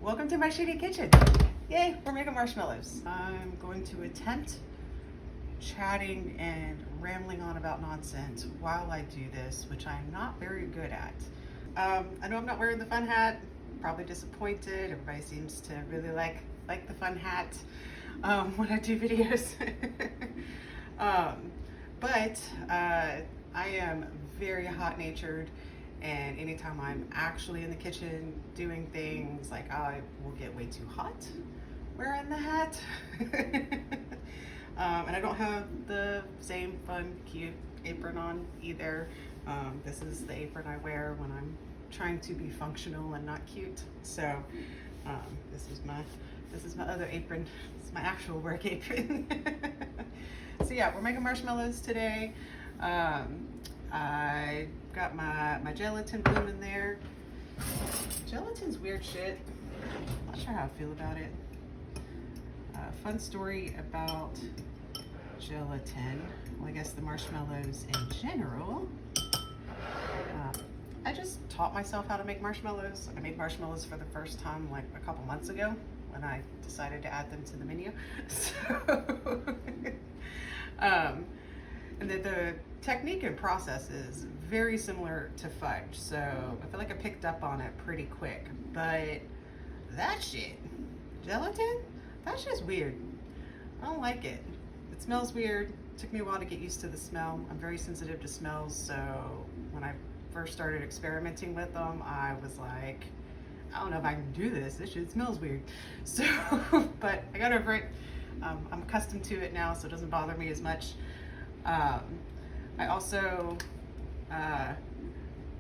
Welcome to my shitty kitchen. Yay, we're making marshmallows. I'm going to attempt chatting and rambling on about nonsense while I do this, which I'm not very good at. I know I'm not wearing the fun hat, probably disappointed. Everybody seems to really like the fun hat when I do videos. But I am very hot-natured, and anytime I'm actually in the kitchen doing things, like I will get way too hot wearing the hat. And I don't have the same fun, cute apron on either. This is the apron I wear when I'm trying to be functional and not cute. So this is my other apron. This is my actual work apron. So yeah, we're making marshmallows today. I got my gelatin bloom in there. Gelatin's weird shit. I'm not sure how I feel about it. Fun story about gelatin. Well, I guess the marshmallows in general. I just taught myself how to make marshmallows. I made marshmallows for the first time like a couple months ago when I decided to add them to the menu. So, and the technique and process is very similar to fudge, so I feel like I picked up on it pretty quick. But that shit, gelatin, that shit's weird. I don't like it. It smells weird. It took me a while to get used to the smell. I'm very sensitive to smells, so when I first started experimenting with them, I was like, I don't know if I can do this. This shit smells weird. So, but I got over it. I'm accustomed to it now, so it doesn't bother me as much. I also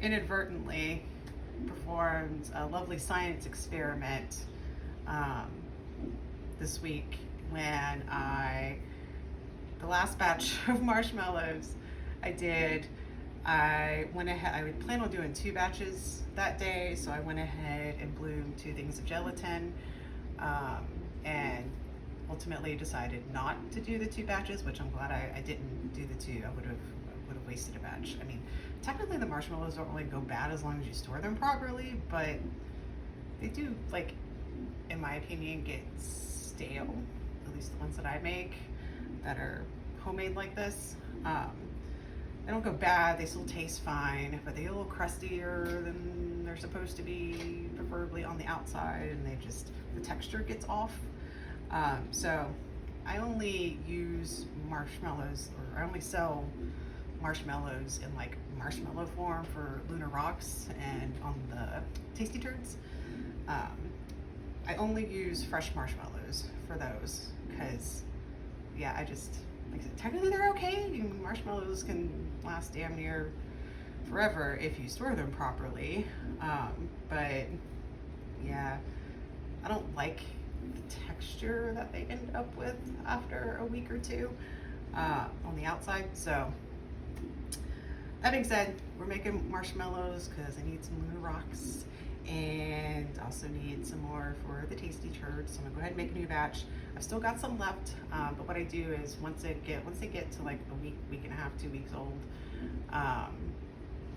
inadvertently performed a lovely science experiment this week when the last batch of marshmallows I went ahead, I would plan on doing 2 batches that day, so I went ahead and blew 2 things of gelatin, and ultimately decided not to do the 2 batches, which I'm glad I didn't do the 2. I would have wasted a batch. I mean, technically the marshmallows don't really go bad as long as you store them properly, but they do, like, in my opinion, get stale, at least the ones that I make that are homemade like this. They don't go bad, they still taste fine, but they get a little crustier than they're supposed to be, preferably on the outside, and the texture gets off. So I only use marshmallows, or I only sell marshmallows in like marshmallow form for Lunar Rocks and on the Tasty Turds. I only use fresh marshmallows for those because, yeah, like I said, technically they're okay. Marshmallows can last damn near forever if you store them properly. But yeah, I don't like the texture that they end up with after a week or 2 on the outside. So that being said, we're making marshmallows because I need some Lunar Rocks and also need some more for the Tasty Turds. So I'm gonna go ahead and make a new batch. I've still got some left, but what I do is once they get to like a week and a half, 2 weeks old,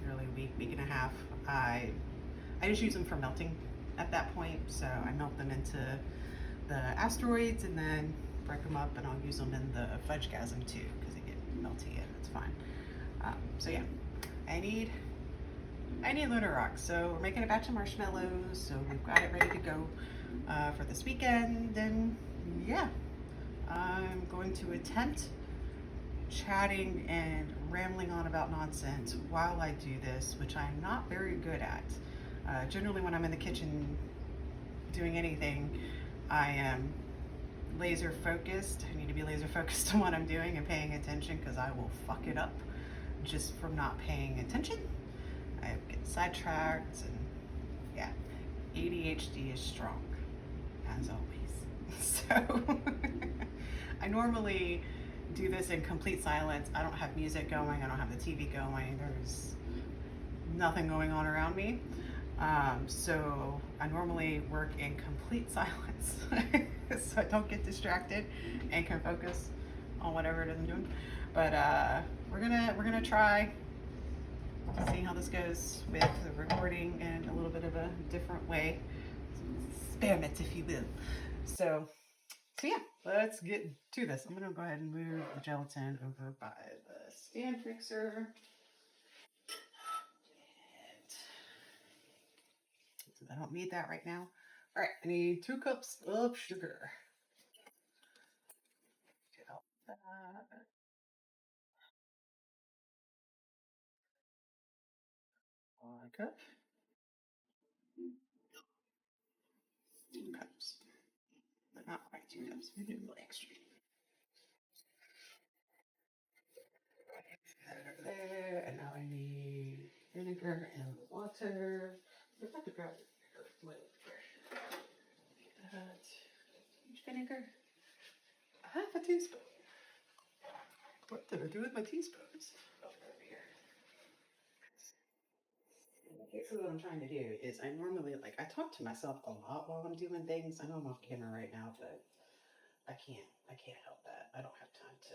really a week and a half, I just use them for melting at that point. So I melt them into the asteroids and then break them up, and I'll use them in the fudgegasm too because they get melty and it's fine. So yeah, I need Lunar Rocks. So we're making a batch of marshmallows, so we've got it ready to go for this weekend. And yeah, I'm going to attempt chatting and rambling on about nonsense while I do this, which I'm not very good at. Generally when I'm in the kitchen doing anything, I am laser focused. I need to be laser focused on what I'm doing and paying attention, because I will fuck it up just from not paying attention. I get sidetracked, and yeah, ADHD is strong, as always. So I normally do this in complete silence. I don't have music going, I don't have the TV going, there's nothing going on around me. So I normally work in complete silence so I don't get distracted and can focus on whatever it is I'm doing. But we're gonna try see how this goes with the recording in a little bit of a different way. experiment, if you will. So yeah, let's get to this. I'm gonna go ahead and move the gelatin over by the stand mixer. And I don't need that right now. All right, I need 2 cups of sugar. Get all that. 1 cup. 2 cups. But not quite 2 cups. We do a little extra. Over there, and now I need vinegar and water. I forgot to grab vinegar. That. Vinegar. Half a teaspoon. What did I do with my teaspoons? Oh, over here. Basically, what I'm trying to do is I normally I talk to myself a lot while I'm doing things. I know I'm off camera right now, but I can't help that. I don't have time to.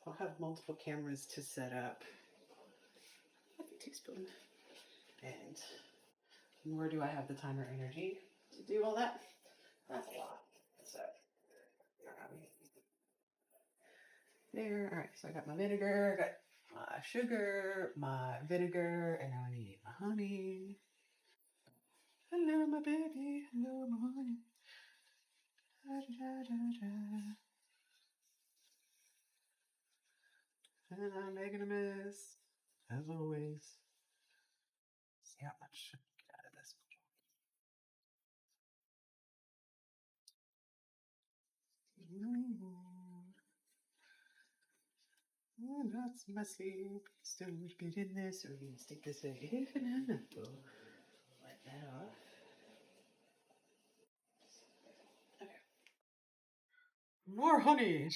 I don't have multiple cameras to set up. Half a teaspoon, and nor do I have the time or energy to do all that. That's a lot. So there. All right. So I got my vinegar. I got my sugar, my vinegar, and now I need my honey. Hello, my baby. Hello, my honey. Da, da, da, da. And I'm making a mess, as always. See how much I can get out of this. That's messy. Still would be in this, so we're going to stick this in half an hour. Let that off. Okay. More honey.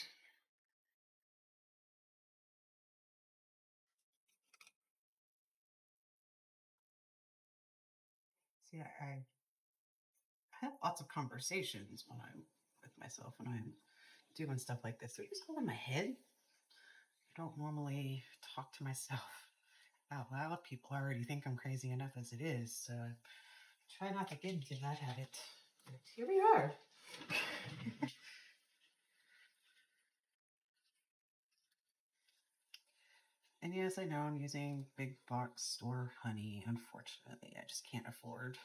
See, I have lots of conversations when I'm with myself when I'm doing stuff like this. So just hold in my head. I don't normally talk to myself out loud. People already think I'm crazy enough as it is, so I try not to get into that habit. But here we are. And yes, I know I'm using big box store honey. Unfortunately, I just can't afford.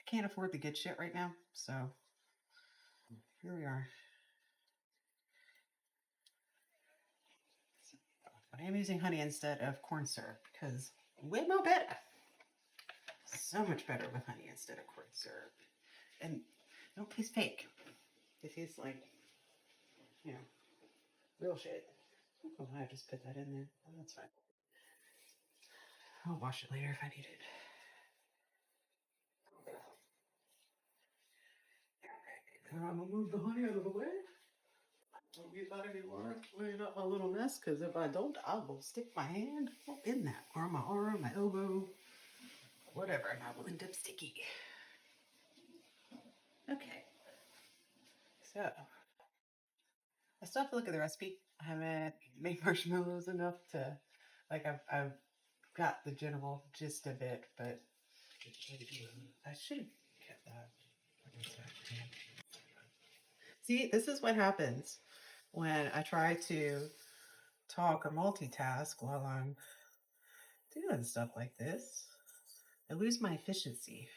I can't afford the good shit right now. So here we are. But I am using honey instead of corn syrup because way more better. So much better with honey instead of corn syrup. And it don't taste fake. It tastes like, you know, real shit. Oh, I just put that in there. Oh, that's fine. I'll wash it later if I need it. Alright, I'm gonna move the honey out of the way. Don't get that anymore. Clean up my little mess, because if I don't, I will stick my hand in that, or my arm, my elbow, whatever, and I will end up sticky. Okay, so I still have to look at the recipe. I haven't made marshmallows enough to, I've got the general gist of it, but I should have kept that. See, this is what happens when I try to talk or multitask while I'm doing stuff like this. I lose my efficiency.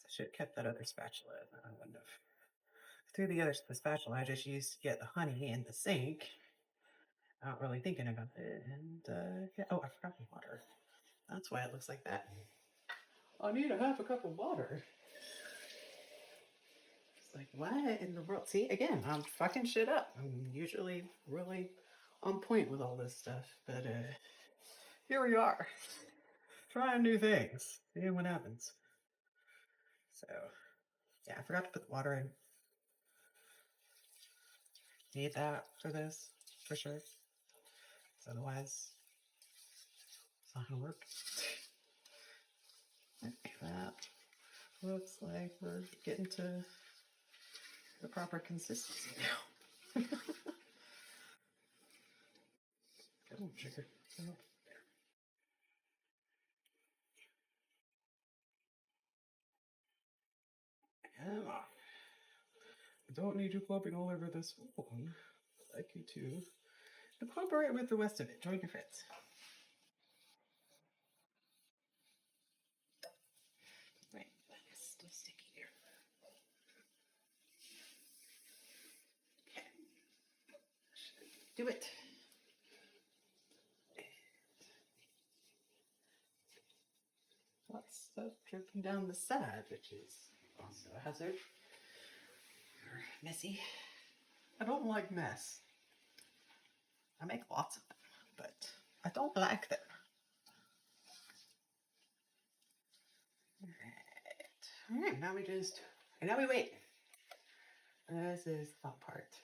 I should have kept that other spatula. I wouldn't have. Through the spatula I just used to get the honey in the sink. Not really thinking about it. And yeah, oh, I forgot the water. That's why it looks like that. I need a half a cup of water. It's like, what in the world? See, again, I'm fucking shit up. I'm usually really on point with all this stuff, but here we are, trying new things, seeing what happens. So, yeah, I forgot to put the water in. Need that for this, for sure. Otherwise, it's not gonna work. That looks like we're getting to the proper consistency now. Come on, sugar. Come on. don't need you clumping all over this one. I'd like you to cooperate with the rest of it. Join your friends. Right, that is still sticky here. Okay, do it. Lots of stuff dripping down the side, which is also a hazard. Messy. I don't like mess. I make lots of them, but I don't like them. Alright, now we wait. This is the fun part.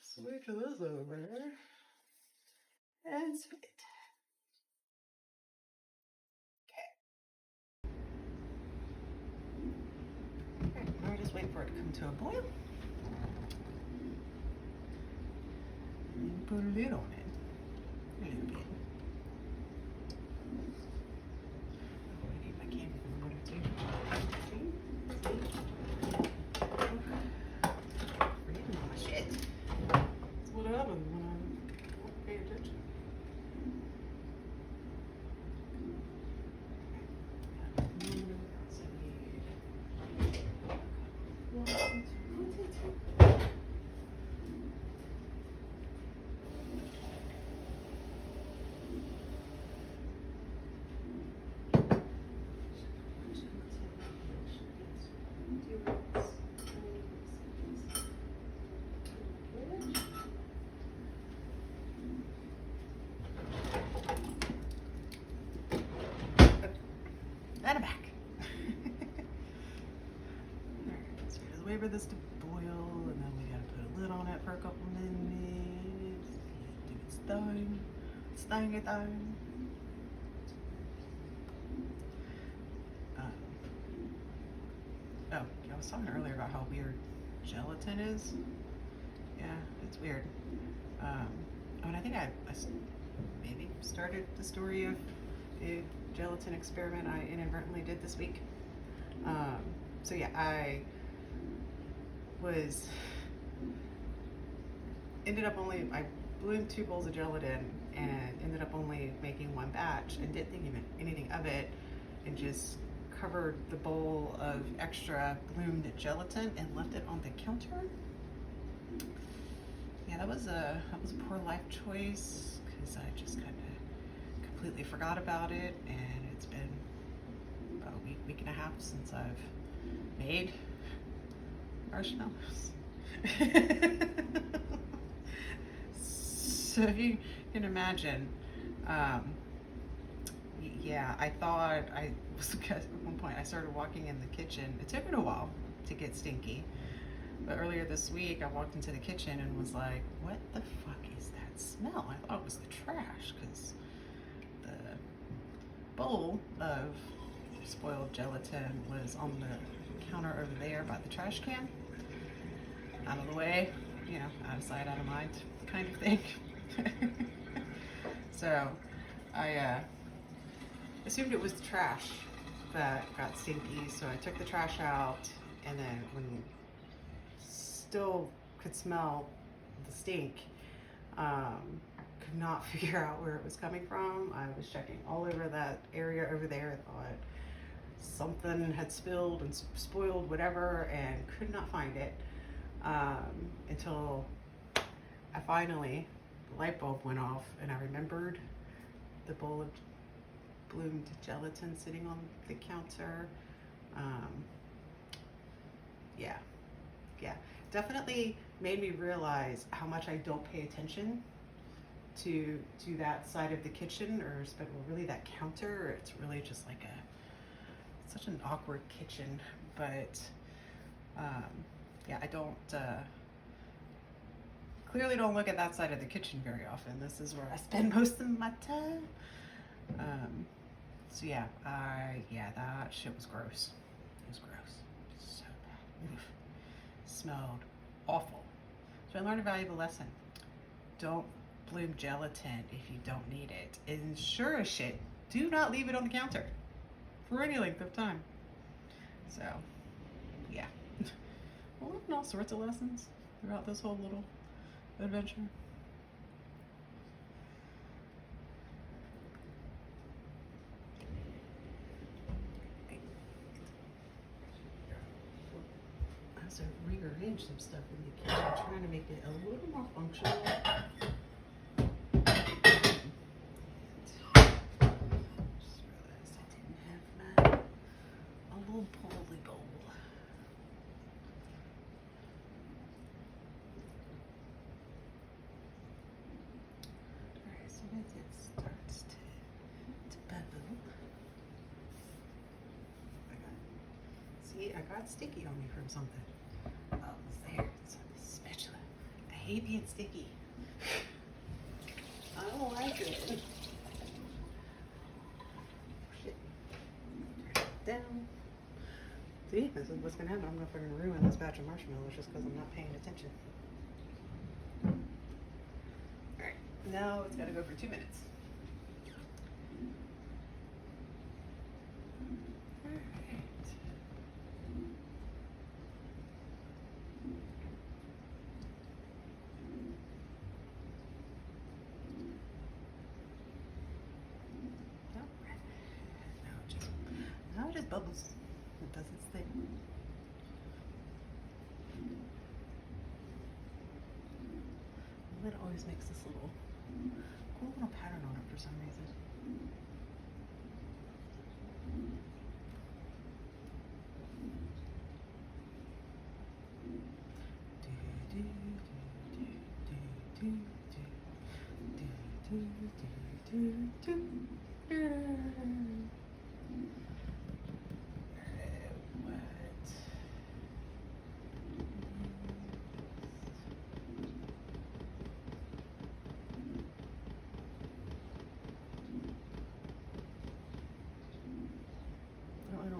Switch this over and spit. Okay, now I just wait for it to come to a boil. And put a lid on it. A little bit. Oh, I need my camera remote too. Forgetting all my shit. That's what happens when I don't pay attention. And I'm back. Alright, so just wait for this to boil, and then we gotta put a lid on it for a couple minutes. Do its thing. Its thing. Oh, I was talking earlier about how weird gelatin is. Yeah, it's weird. And I think I maybe started the story of a gelatin experiment I inadvertently did this week. So yeah, I bloomed 2 bowls of gelatin and ended up only making 1 batch and didn't think anything of it, and just covered the bowl of extra bloomed gelatin and left it on the counter. Yeah, that was a poor life choice, because I just kind of completely forgot about it, and it's been about a week and a half since I've made marshmallows. So if you can imagine, yeah, I thought at one point I started walking in the kitchen. It took it a while to get stinky, but earlier this week I walked into the kitchen and was like, what the fuck is that smell? I thought it was the trash, because the bowl of spoiled gelatin was on the counter over there by the trash can. Out of the way, you know, out of sight, out of mind kind of thing. So I assumed it was the trash that got stinky, so I took the trash out, and then when still could smell the stink, could not figure out where it was coming from. I was checking all over that area over there. I thought something had spilled and spoiled whatever, and could not find it until I finally, the light bulb went off, and I remembered the bowl of bloomed gelatin sitting on the counter. Yeah, definitely made me realize how much I don't pay attention to that side of the kitchen, or really that counter. It's really just like such an awkward kitchen. But yeah, I don't clearly don't look at that side of the kitchen very often. This is where I spend most of my time. So yeah, that shit was gross. It was gross. So bad. Oof. Smelled awful. So I learned a valuable lesson. Don't bloom gelatin if you don't need it. And sure as shit, do not leave it on the counter for any length of time. So, yeah. We'll learn all sorts of lessons throughout this whole little adventure. I also rearranged some stuff in the kitchen, trying to make it a little more functional. Just realized I didn't have a little poly bowl. Alright, so as it starts to bubble. See, I got sticky on me from something. Oh, it's there. It's on the spatula. I hate being sticky. I don't like it. Shit. Turn it down. See, this is what's gonna happen. I'm gonna fucking ruin this batch of marshmallows just because I'm not paying attention. Alright, now it's gotta go for 2 minutes. Now it just bubbles. It does its thing. And it always makes this little cool little pattern on it for some reason.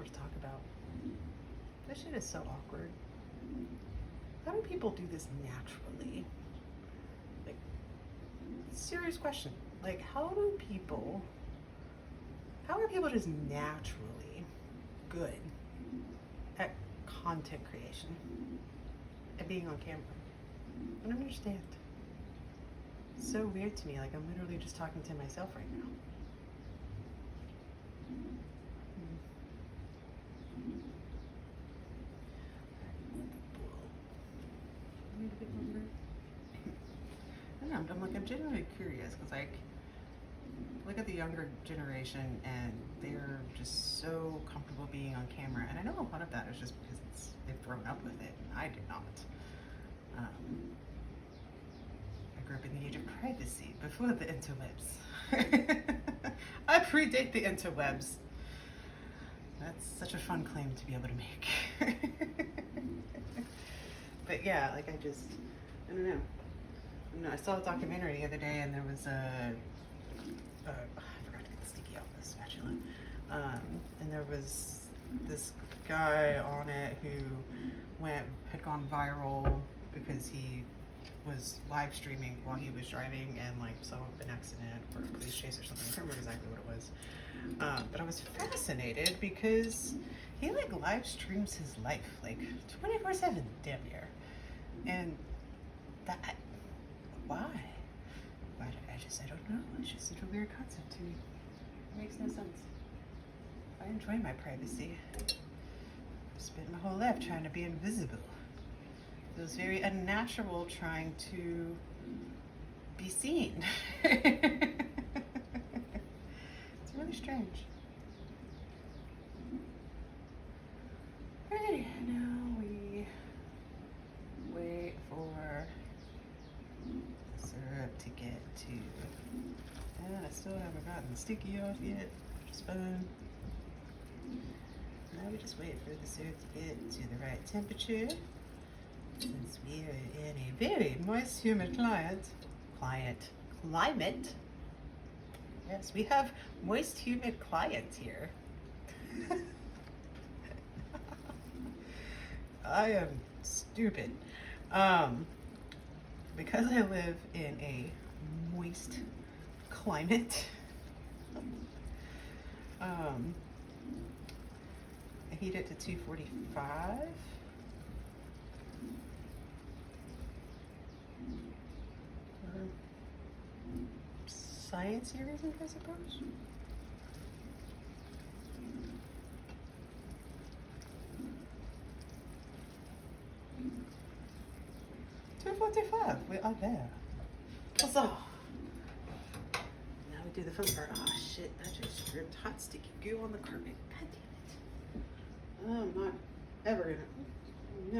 To talk about. This shit is so awkward. How do people do this naturally? Like, serious question. Like, how are people just naturally good at content creation, at being on camera? I don't understand. It's so weird to me. Like, I'm literally just talking to myself right now. I'm genuinely curious because, like, look at the younger generation and they're just so comfortable being on camera, and I know a lot of that is just because they've grown up with it, and I did not. I grew up in the age of privacy before the interwebs. I predate the interwebs. That's such a fun claim to be able to make. But yeah, like I don't know. I saw a documentary the other day, and there was I forgot to get the sticky off the spatula. And there was this guy on it who had gone viral because he was live streaming while he was driving and like saw an accident or a police chase or something. I can't remember exactly what it was. But I was fascinated because he like live streams his life like 24/7, damn near. And that, why? I don't know. It's just such a weird concept to me. It makes no sense. I enjoy my privacy. I spent my whole life trying to be invisible. It was very unnatural trying to be seen. It's really strange. Alrighty, now we wait for the syrup to get to, and I still haven't gotten the sticky off yet, which is fun. Now we just wait for the syrup to get to the right temperature, since we are in a very moist, humid climate. Yes, we have moist, humid clients here. I am stupid. Because I live in a moist climate, I heat it to 245. For sciencey reasons, I suppose. We are there. So, now we do the fun part. Oh shit, that just dripped hot sticky goo on the carpet. God damn it. I'm never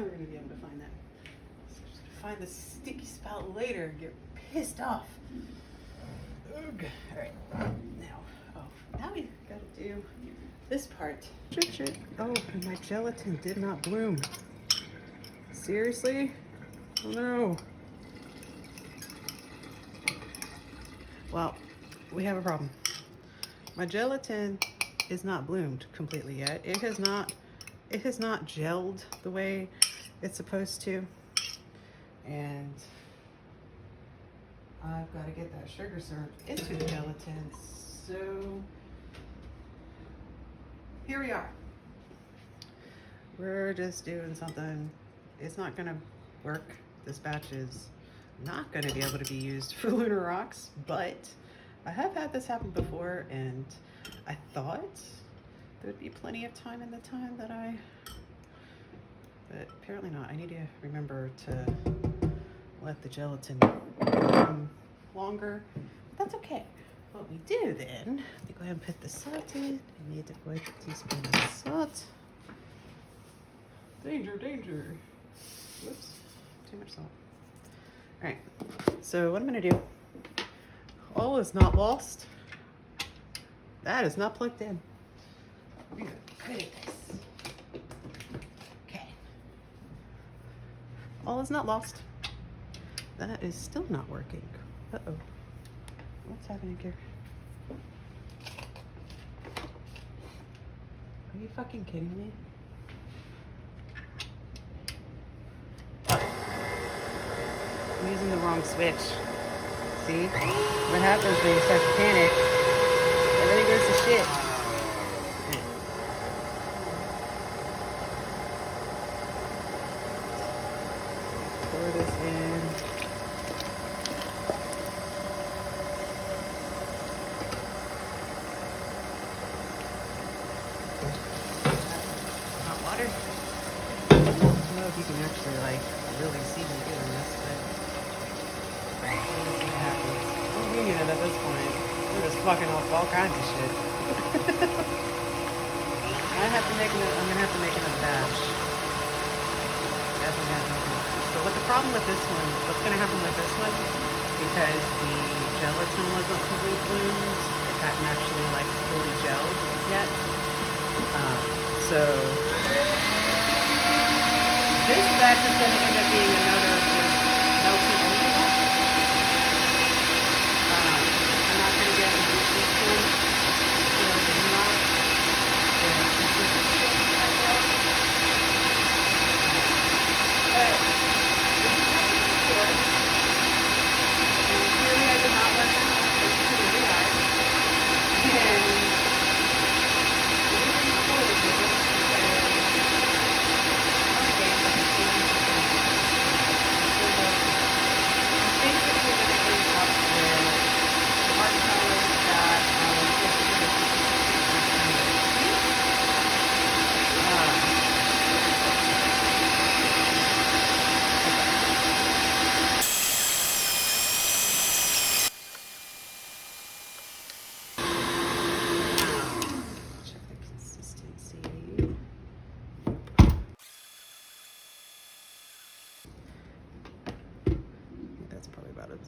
gonna be able to find that. So I'm just gonna find the sticky spot later and get pissed off. Ugh. Alright, now we gotta do this part. Oh, and my gelatin did not bloom. Seriously? Oh no. Well, we have a problem. My gelatin is not bloomed completely yet. It has not gelled the way it's supposed to. And I've got to get that sugar syrup into the gelatin. So here we are. We're just doing something. It's not gonna work. This batch is not going to be able to be used for lunar rocks, but I have had this happen before, and I thought there would be plenty of time in the time that but apparently not. I need to remember to let the gelatin bloom longer. That's okay. What we do then, let me go ahead and put the salt in. I need to put a teaspoon of salt. Danger, danger. Whoops. Too much salt. All right, so what I'm gonna do, all is not lost. That is not plugged in. We are good at this. Okay. All is not lost. That is still not working. Uh-oh. What's happening here? Are you fucking kidding me? I'm using the wrong switch. See? What happens when you start to panic? Everything goes to shit. Pour this in. Hot water. I don't know if you can actually really see me doing this, but at this point, we're just fucking off all kinds of shit. I'm gonna have to make another batch. Definitely have to make another batch. So what the problem with this one, what's gonna happen with this one, because the gelatin wasn't fully bloomed, it hadn't actually fully gelled yet. So this batch is gonna end up being another melty only one.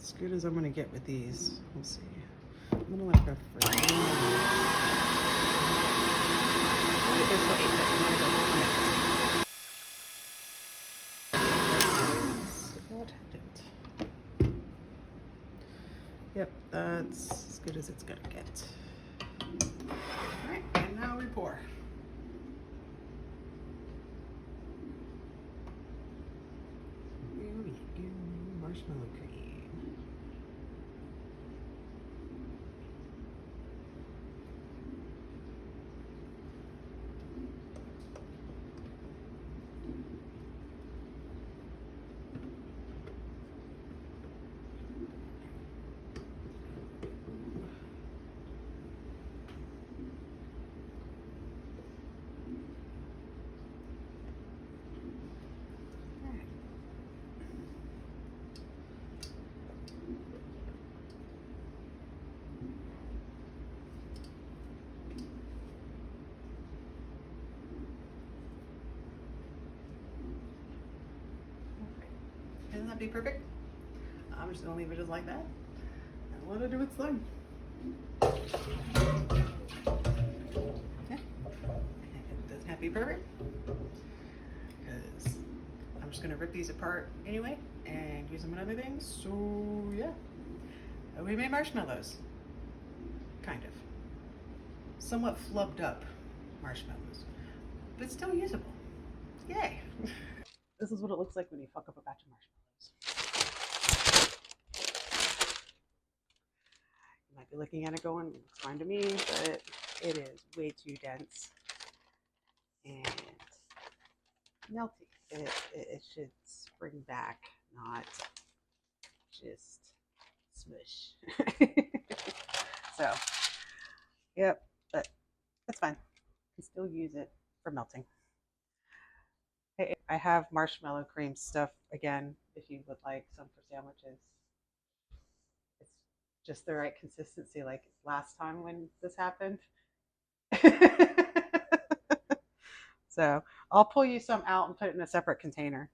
As good as I'm gonna get with these. We'll see. I'm gonna let her fry. Yep, that's as good as it's gonna get. Alright, and now we pour. Here we go, marshmallow cream. be perfect. I'm just gonna leave it just like that and let it do its thing. Yeah. It doesn't have to be perfect because I'm just gonna rip these apart anyway and use them in other things. So yeah, we made marshmallows, kind of, somewhat flubbed up marshmallows, but still usable. Yay! This is what it looks like when you fuck up a batch of marshmallows. You might be looking at it going, it looks fine to me, but it is way too dense and melty. It should spring back, not just smush. So, yep, but that's fine. You can still use it for melting. Hey, I have marshmallow cream stuff again if you would like some for sandwiches. It's just the right consistency, like last time when this happened. So I'll pull you some out and put it in a separate container.